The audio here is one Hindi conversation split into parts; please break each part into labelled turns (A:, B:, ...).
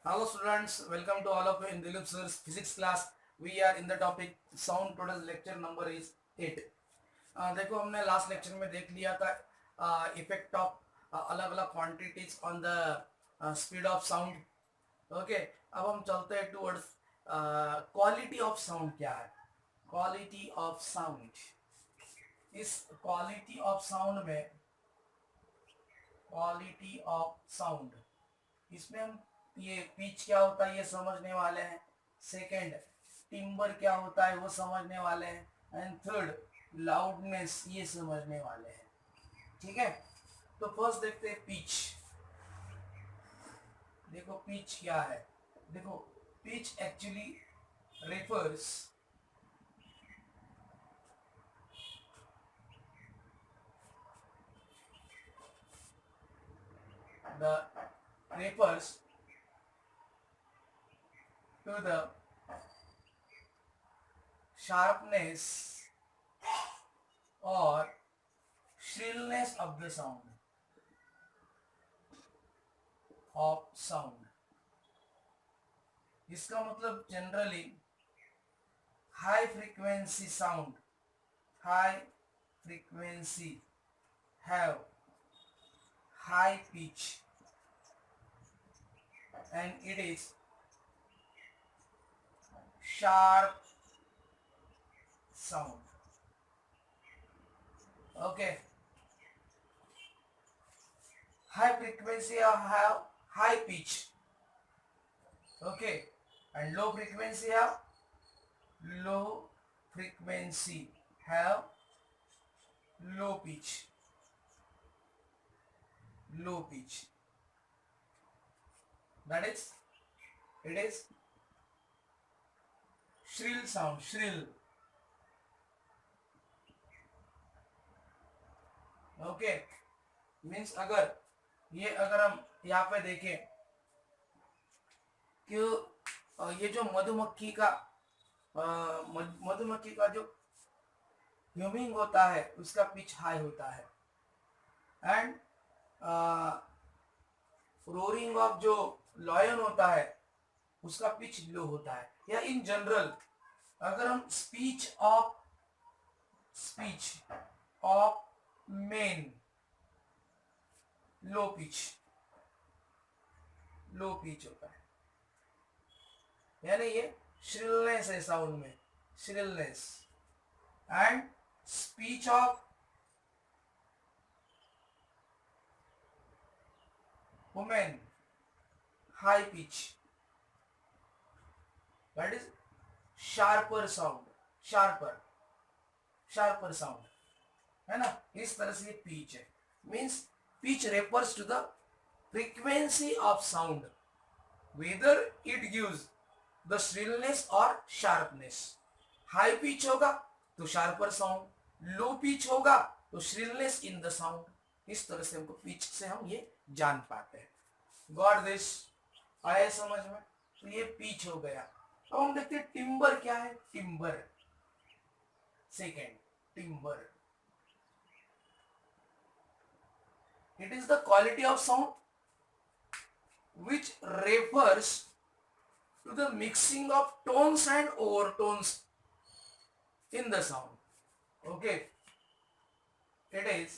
A: Hello students, welcome to all of you in Dilip sir's physics class. We are in the topic sound. Today's lecture number is 8. देखो हमने लास्ट लेक्चर में देख लिया था इफेक्ट ऑफ अलग अलग quantities on the speed of sound. Okay, अब हम चलते हैं टुवर्ड्स क्वालिटी ऑफ साउंड। क्या है क्वालिटी ऑफ साउंड? इस क्वालिटी ऑफ साउंड में क्वालिटी ऑफ साउंड इसमें हम ये पिच क्या होता है ये समझने वाले हैं। सेकंड, टिम्बर क्या होता है वो समझने वाले हैं। एंड थर्ड, लाउडनेस ये समझने वाले हैं। ठीक है, तो फर्स्ट देखते हैं पिच। देखो पिच क्या है। देखो pitch actually refers the refers to the sharpness or shrillness of the sound। इसका मतलब generally high frequency sound, high frequency have high pitch and it is sharp sound। okay, high frequency have high pitch, okay, and low frequency have low pitch, low pitch, that is it is shrill sound, shrill। Okay, means अगर हम यहाँ पे देखें कि ये जो मधुमक्खी का जो ह्यूमिंग होता है उसका पिच हाई होता है एंड रोरिंग ऑफ जो लॉयन होता है उसका पिच लो होता है। या इन जनरल अगर हम speech of men low pitch होता है, यानी ये श्रिलनेस है साउंड में, shrillness. And speech of women high pitch, that is sharper sound, sharper sound है ना। इस तरह से ये पिच है। Means pitch refers to the frequency of sound, whether it gives the shrillness और शार्पनेस। हाई पिच होगा तो शार्पर साउंड, लो पिच होगा तो श्रिलनेस इन द साउंड। इस तरह से हमको पिच से हम ये जान पाते हैं। गॉड दिस आया समझ में? तो ये पिच हो गया। अब हम देखते हैं टिम्बर क्या है। Timber, second, timber it is the quality of sound which refers to the mixing of tones and overtones in the sound। okay, it is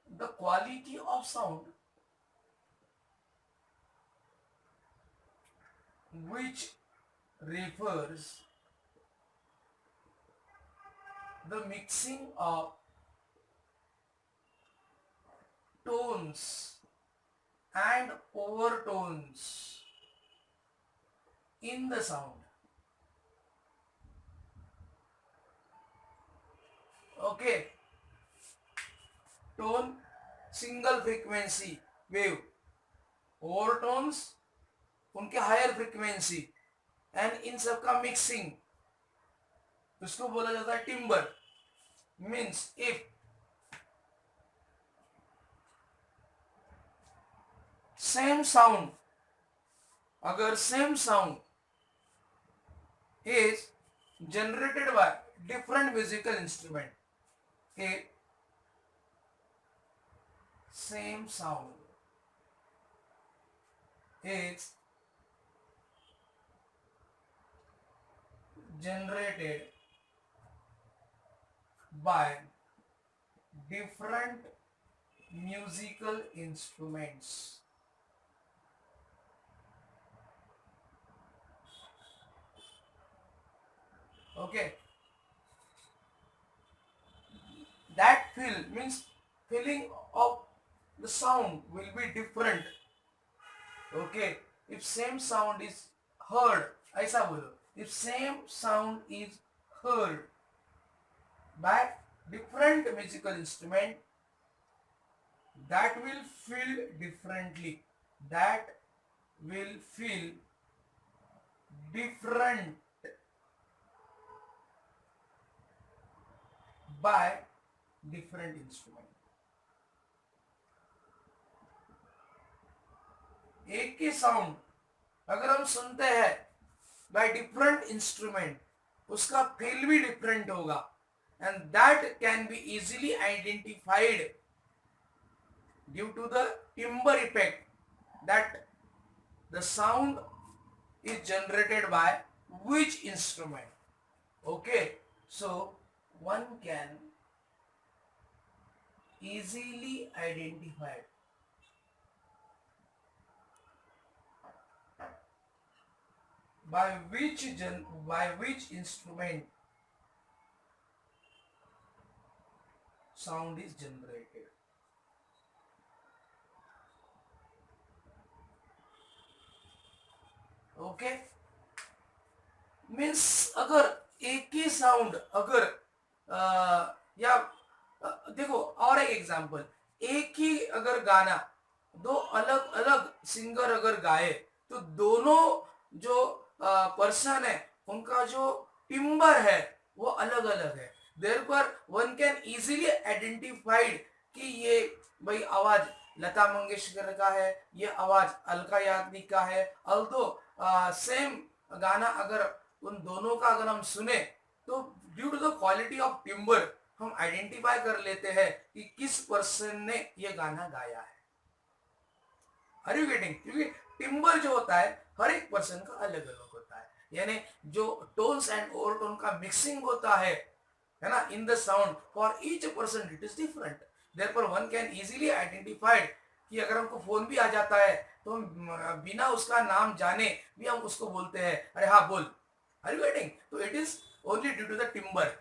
A: the quality of sound which refers the mixing of tones and overtones in the sound। okay, tone single frequency wave, overtones उनके हायर फ्रीक्वेंसी एंड इन सब का मिक्सिंग, उसको बोला जाता है timbre. Means if same sound, अगर same sound is generated by different musical instrument, a same sound is generated by different musical instruments. Okay, that fill means filling of the sound will be different. Okay, if same sound is heard, ऐसा बोलो, if same sound is heard by different musical instrument, that will feel differently, that will feel different by different instrument. एक ही साउंड अगर हम सुनते हैं बाय डिफरेंट इंस्ट्रूमेंट, उसका फील भी डिफरेंट होगा, and that can be easily identified due to the timbre effect that the sound is generated by which instrument. Okay, so one can easily identify by which instrument sound is generated. Okay, means अगर एक ही साउंड अगर या देखो और एक एग्जांपल, एक ही अगर गाना दो अलग अलग सिंगर अगर गाए तो दोनों जो पर्सन है उनका जो टिम्बर है वो अलग अलग है. Therefore one can easily identified कि ये भाई आवाज लता मंगेशकर का है, ये आवाज अलका याग्निक का है. अल्दो सेम गाना अगर उन दोनों का अगर हम सुने तो due to the quality of timbre हम आइडेंटिफाई कर लेते हैं कि किस पर्सन ने ये गाना गाया है. Are you getting? क्योंकि टिम्बर जो होता है हर एक पर्सन का अलग अलग होता है, यानी जो टोन्स एंड ओवरटोन का मिक्सिंग होता है ना, in the sound for each person it is different. Therefore one can easily identified कि अगर हमको फोन भी आ जाता है तो हम बिना उसका नाम जाने भी हम उसको बोलते हैं अरे हाँ बोल. Are you getting? तो it is only due to the timbre.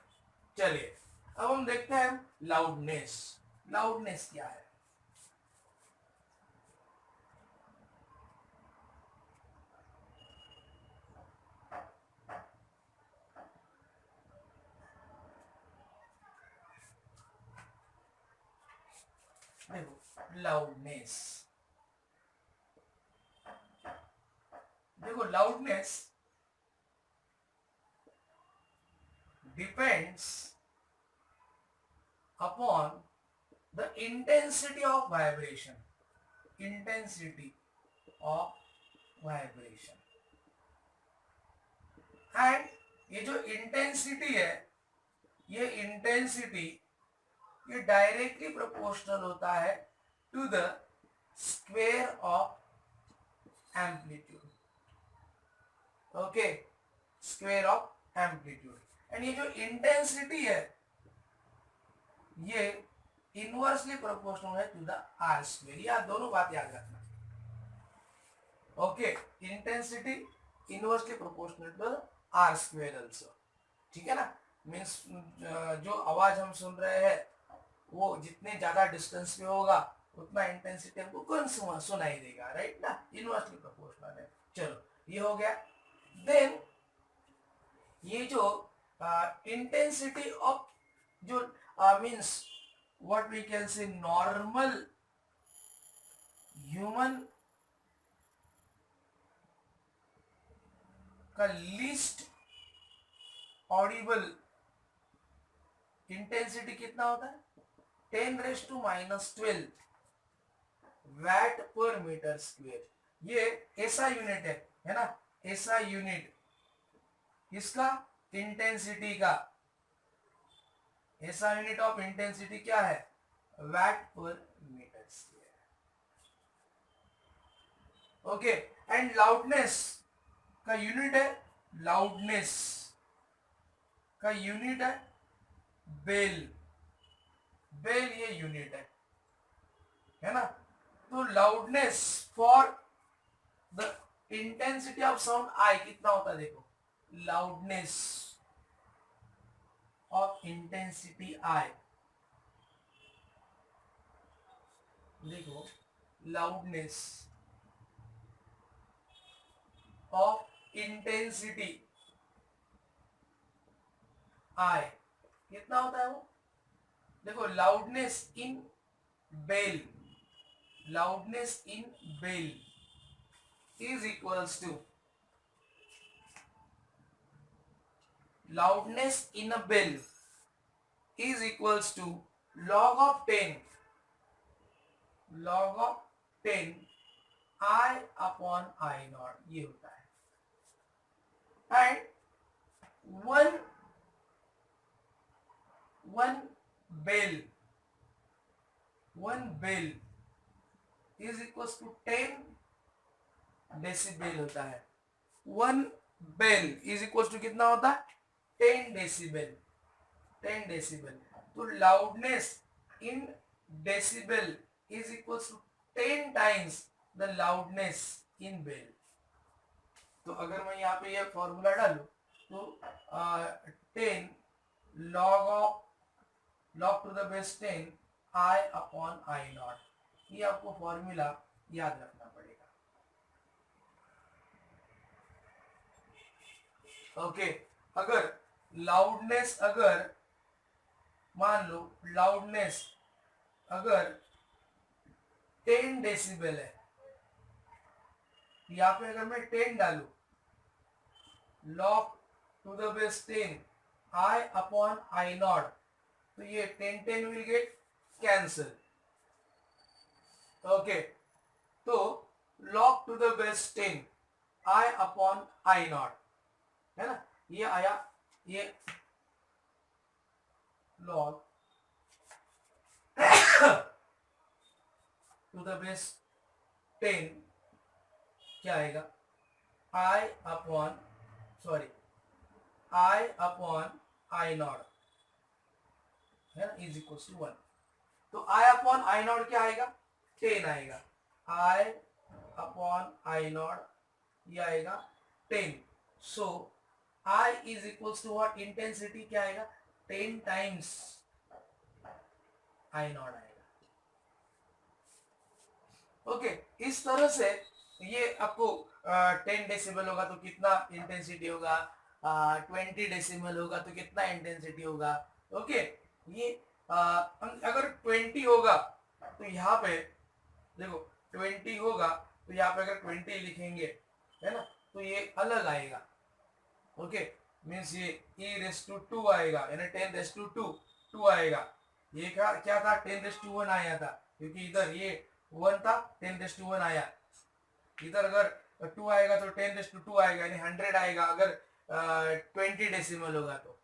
A: चलिए अब हम देखते हैं लाउडनेस. लाउडनेस क्या है? लाउडनेस, देखो loudness depends upon the intensity of vibration. Intensity of vibration and ये जो इंटेंसिटी है, ये इंटेंसिटी ये डायरेक्टली प्रोपोर्शनल होता है to the square of amplitude. Okay, square of amplitude. And ये जो इंटेंसिटी है ये इनवर्सली प्रोपोर्शनल है टू द आर स्क्वायर. या दोनों बात याद रखना. Okay, intensity inversely proportional to the r square also. ठीक है ना? मीन्स जो आवाज हम सुन रहे हैं वो जितने ज्यादा डिस्टेंस पे होगा उतना इंटेंसिटी हमको कौन सुनाई देगा, राइट ना? इनवर्सली प्रोपोर्शनल है. चलो ये हो गया. देन ये जो इंटेंसिटी ऑफ जो means what we can say normal human का लीस्ट ऑडिबल इंटेंसिटी कितना होता है? 10⁻⁻12 वैट पर मीटर स्क्वेयर. ये ऐसा यूनिट है ना, ऐसा यूनिट इसका इंटेंसिटी का ऐसा यूनिट ऑफ इंटेंसिटी क्या है? वैट पर metre square. Okay, and loudness का यूनिट है लाउडनेस. का यूनिट है बेल, बेल ये यूनिट है ना। तो loudness for the intensity of sound आई कितना होता है देखो, लाउडनेस ऑफ इंटेंसिटी आई, देखो लाउडनेस ऑफ इंटेंसिटी आई कितना होता है वो, देखो loudness in bel, loudness in bel is equals to loudness in a bell is equals to log of 10, log of 10 I upon I naught, ये होता है। And one bel is equals to 10 decibel होता है। One bel is equal to कितना होता है, 10 डेसिबल, 10 डेसिबल। तो loudness in decibel is equal to 10 times the loudness in bel. तो अगर मैं यहाँ पे ये फॉर्मूला डालू तो 10 log to the base 10 I upon I naught, ये आपको फॉर्मूला याद रखना पड़ेगा। ओके अगर लाउडनेस, अगर मान लो लाउडनेस अगर 10 डेसिबल है, यहाँ पे अगर मैं 10 डालू log to the base 10 I upon I naught, तो ये 10 विल गेट कैंसल। ओके तो log to the base 10 I upon I naught है ना, ये आया, ये log टू द बेस 10 क्या आएगा, I अपॉन आई नॉट है ना इज इक्वल टू 1। तो I अपॉन आई नॉट क्या आएगा, 10 आएगा, I अपॉन आई नॉट ये आएगा 10। So I is equal to what, intensity क्या आएगा, 10 टाइम्स आई नॉट आएगा। ओके इस तरह से ये आपको 10 डेसिबल होगा तो कितना इंटेंसिटी होगा, 20 डेसिबल होगा तो कितना इंटेंसिटी होगा। ओके ये अगर 20 होगा तो यहाँ पे देखो 20 होगा तो यहाँ पे अगर 20 लिखेंगे है ना तो ये अलग आएगा। ओके मीन्स ये e⁻² आएगा, यानी 10⁻², 2 आएगा। ये क्या था, 10⁻1 आया था, क्योंकि इधर ये 1 था, 10⁻1 आया। इधर अगर 2 आएगा तो 10⁻2 आएगा, यानी 100 आएगा अगर 20 डेसिमल होगा तो।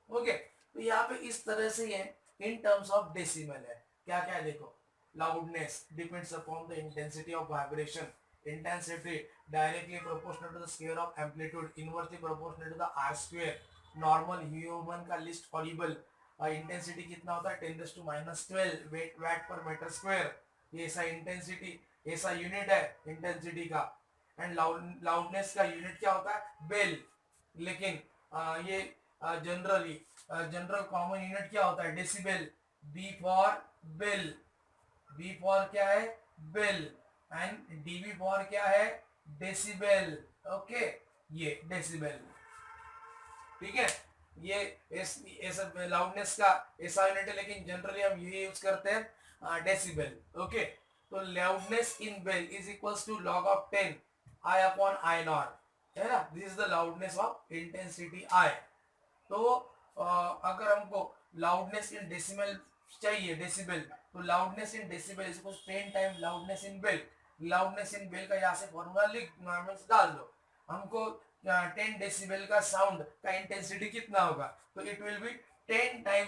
A: ओके तो यहाँ पे इस तरह से ये इन टर्म्स ऑफ डेसिमल है। क्या क्या देखो, loudness depends upon the intensity of vibration, intensity directly proportional to the square of amplitude, inversely proportional to the r square, normal human का least audible इंटेंसिटी कितना होता है 10⁻12 watt per meter square। ये ऐसा इंटेंसिटी, ऐसा यूनिट है इंटेंसिटी का। एंड लाउडनेस का यूनिट क्या होता है, बेल। लेकिन ये जनरल कॉमन यूनिट क्या होता है, decibel. B for bel, b for क्या है, बेल। एंड डीबी फॉर क्या है, डेसिबल। ओके ये डेसिबल, ठीक है। ये ऐसा लाउडनेस का ऐसा यूनिट है, लेकिन जनरली हम ये यूज करते हैं डेसिबल। ओके तो loudness in bel is equals to log of 10 I upon I naught, है ना। This is the loudness of intensity I। तो अगर हमको लाउडनेस इन डेसिमल चाहिए, डेसिबल, तो loudness in decibel is equal 10 time loudness in bel. Loudness in bel का यहाँ से फॉर्मूला डाल दो। हमको 10 डेसिबल का साउंड का इंटेंसिटी कितना होगा, तो it will be 10 time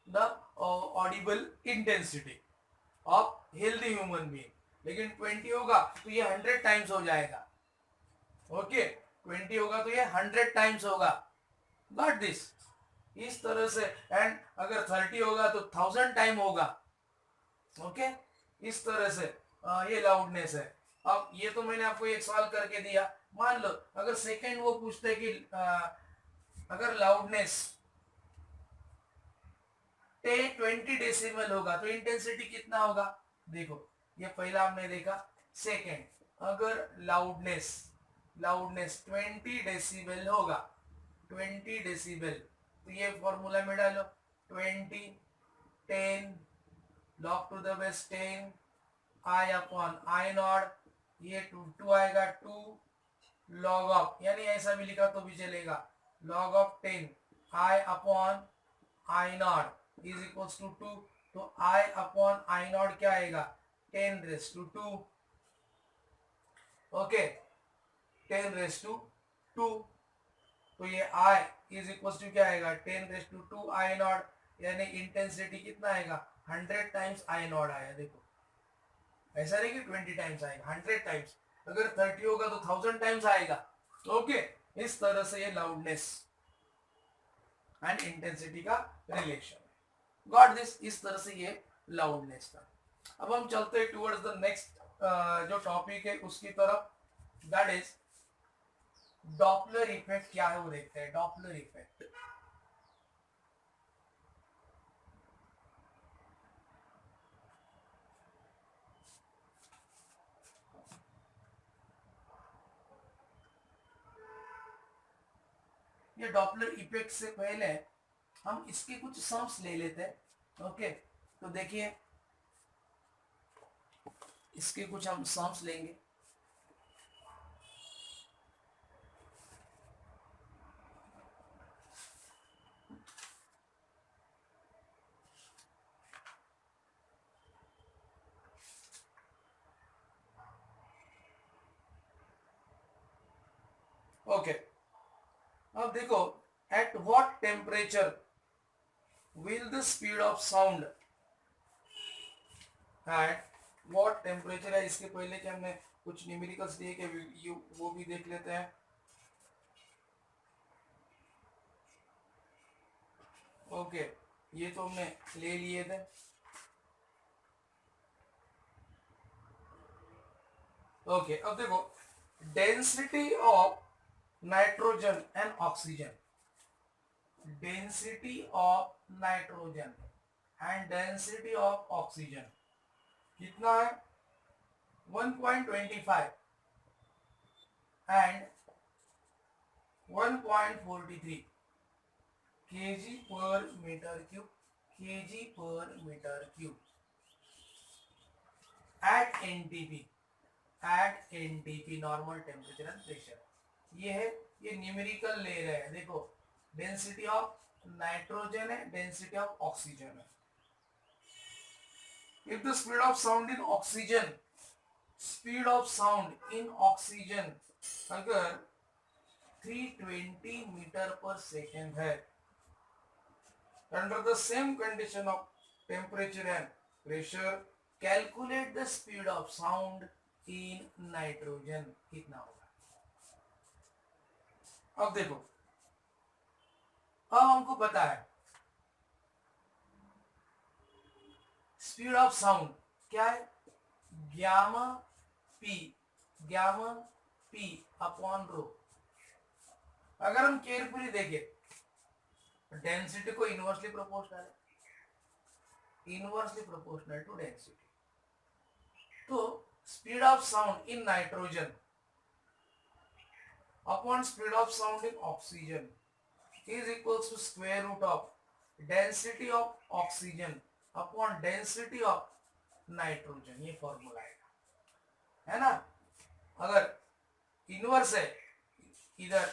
A: the Audible intensity of healthy human being. लेकिन 20 होगा तो ये 100 टाइम्स हो जाएगा। ओके 20 होगा तो ये 100 टाइम्स होगा। Got this. इस तरह से, एंड अगर 30 होगा तो 1000 टाइम होगा। ओके, इस तरह से ये लाउडनेस है। अब ये तो मैंने आपको एक सवाल करके दिया। मान लो अगर सेकंड वो पूछते कि अगर लाउडनेस 20 डेसिबल होगा तो इंटेंसिटी कितना होगा। देखो ये पहला हमने देखा। सेकंड, अगर लाउडनेस 20 डेसिबल होगा, 20 डेसिबल, तो ये फॉर्मूला में डालो 20 10 log to the base 10 I upon I naught, ये टू आएगा 2 log ऑफ, यानी ऐसा भी लिखा तो भी चलेगा, log of 10 I upon I naught is equals to 2। तो आई अपॉन आई नॉट क्या आएगा 10 रेस टू 2। ओके, 10 रेस टू 2, तो ये आई इज इक्वल्स टू क्या आएगा 10 रेस टू 2 आई नॉट, यानी इंटेंसिटी कितना आएगा 100 टाइम्स आई नॉट आया। देखो ऐसा नहीं कि 20 टाइम्स आएगा, 100 टाइम्स। अगर 30 होगा तो 1000 टाइम्स आएगा। ओके, इस तरह से ये लाउडनेस एंड इंटेंसिटी का रिलेशन है। Got this? इस तरह से ये लाउडनेस था। अब हम चलते हैं टुवर्ड्स द नेक्स्ट जो टॉपिक है उसकी तरफ, दैट इज डॉपलर इफेक्ट। क्या है वो देखते हैं। डॉपलर इफेक्ट, ये डॉपलर इफेक्ट से पहले हम इसके कुछ सम्स ले लेते हैं। ओके, तो देखिए इसके कुछ हम सम्स लेंगे। ओके, अब देखो, at what temperature will the speed of sound, at what temperature है। इसके पहले कि हमने कुछ न्यूमेरिकल्स दिए कि वो भी देख लेते हैं। ओके, ये तो हमने ले लिए थे। ओके, अब देखो density of nitrogen and oxygen, density of nitrogen and density of oxygen कितना है 1.25 and 1.43 kg per meter cube, kg per meter cube at NTP, at NTP normal temperature and pressure. ये है, ये न्यूमेरिकल ले रहे हैं। देखो डेंसिटी ऑफ नाइट्रोजन है, डेंसिटी ऑफ ऑक्सीजन है। If the speed of sound in oxygen, speed of sound in oxygen अगर 320 मीटर पर सेकेंड है, under the same condition of temperature and pressure, calculate the speed of sound in nitrogen, कितना होगा। अब देखो, अब हमको पता है स्पीड ऑफ साउंड क्या है, ग्यामा पी अपॉन रो। अगर हम केयरफुली देखें डेंसिटी को इनवर्सली प्रोपोर्शनल है, इनवर्सली प्रोपोर्शनल टू डेंसिटी। तो speed of sound in nitrogen upon speed of sound in oxygen is equals to square root of density of oxygen upon density of nitrogen। ये फॉर्मूला है ना। अगर इनवर्स है, इधर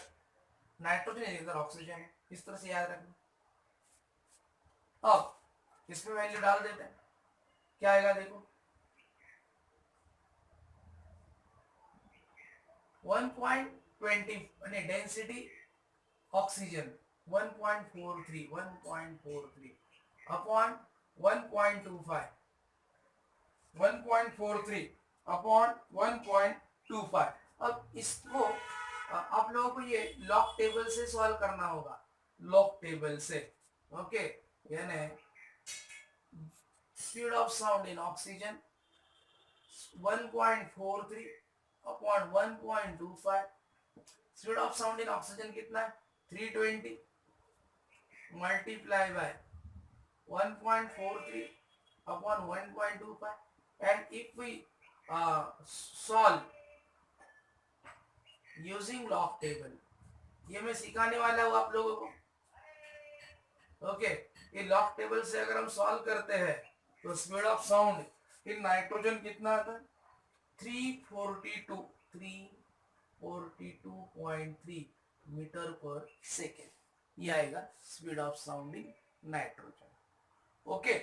A: नाइट्रोजन है इधर ऑक्सीजन है, इस तरह से याद रखना। अब इसमें वैल्यू डाल देते हैं, क्या आएगा देखो 1.20 डेंसिटी ऑक्सीजन 1.43 अपॉन 1.25, 1.43 अपॉन 1.25। अब इसको आप लोगों को ये लॉग टेबल से सॉल्व करना होगा। लॉक टेबल से. ओके, यानी speed of sound in oxygen 1.43 upon 1.25. Speed of sound in oxygen कितना है? 320 multiply by 1.43 upon 1.25. And if we solve using log table, ये मैं सिखाने वाला हूँ आप लोगों को. ओके, ये लॉग टेबल से अगर हम सॉल्व करते हैं तो speed of sound in nitrogen कितना आता है? 342.3 मीटर पर सेकेंड. ये आएगा speed of sound in nitrogen. Okay,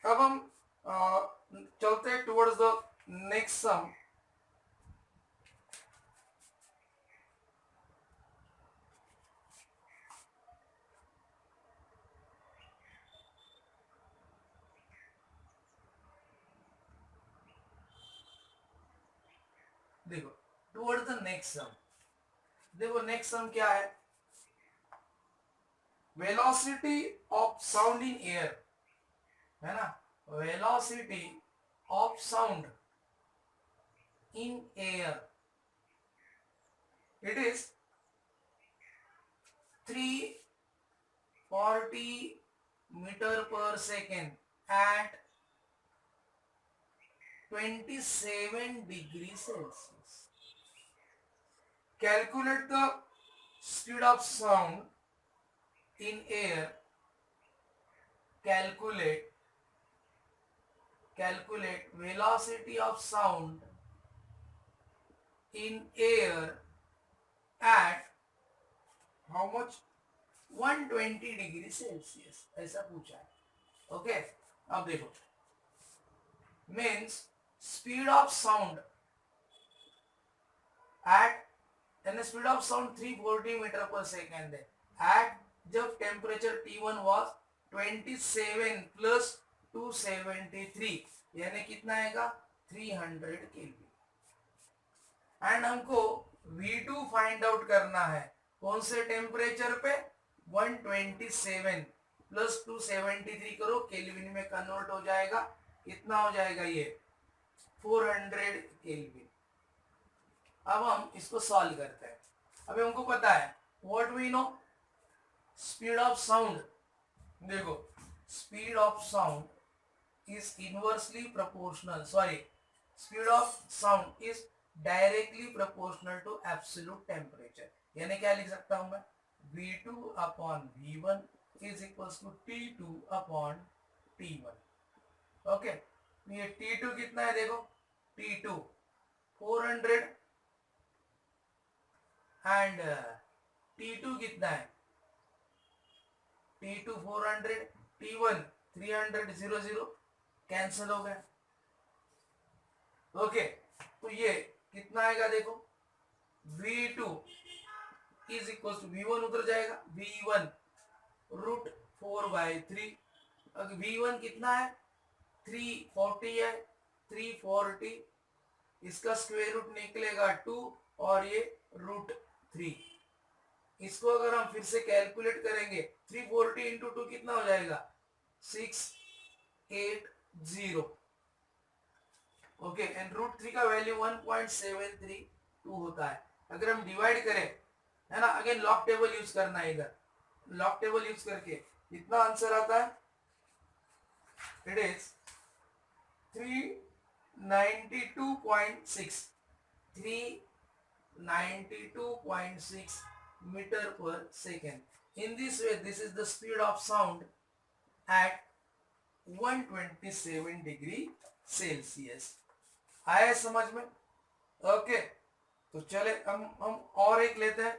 A: अब हम चलते हैं टुवर्ड्स द नेक्स्ट सम. देखो, टुवर्ड्स द नेक्स्ट सम. देखो नेक्स्ट सम क्या है? Velocity of sound in air, है ना? Velocity of sound in air, it is 340 meter per second at 27 degrees Celsius. Calculate the speed of sound in air. Calculate velocity of sound in air at how much? 120 degree Celsius. ऐसा पूछा है. ओके, अब देखो, means speed of sound eight, यानी speed of sound 340 meter per second है एट, जब टेम्परेचर T1 वाज 27 प्लस 273, यानी कितना आएगा? 300 केल्विन. एंड हमको V2 फाइंड आउट करना है. कौन से टेम्परेचर पे? 127 प्लस 273 करो, केल्विन में कन्वर्ट हो जाएगा. कितना हो जाएगा ये? 400 केल्विन. अब हम इसको सॉल्व करते हैं. अभी हमको पता है what we know, speed of sound. देखो, speed of sound is inversely proportional, sorry, speed of sound is directly proportional to absolute temperature. यानी क्या लिख सकता हूं मैं? V2 upon V1 is equals to T2 upon T1. Okay, ये T2 कितना है? देखो, T2 400 एंड T2 कितना है? T2 400, T1 300, 0 कैंसिल हो गया. ओके, तो ये कितना आएगा? देखो, V2 is equal to V1 उधर जाएगा, V1 रूट 4/3. अब V1 कितना है? 340 है. 340, इसका स्क्वायर रूट निकलेगा 2 और ये रूट 3. इसको अगर हम फिर से कैलकुलेट करेंगे, 340 इंटू 2 कितना हो जाएगा? 680. ओके, एंड रूट 3 का वैल्यू 1.732 होता है. अगर हम डिवाइड करें, है ना, अगेन लॉग टेबल यूज करना है. इधर लॉग टेबल यूज करके कितना आंसर आता है? It is 392.6 392.6 meter per second. In this way, this is the speed of sound at 127 degree Celsius. आया समझ में? ओके, तो चले हम और एक लेते हैं.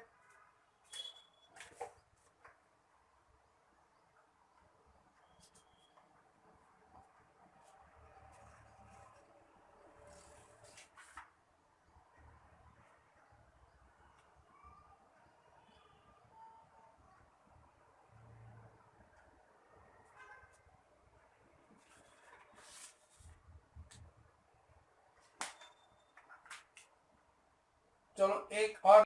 A: चलो एक और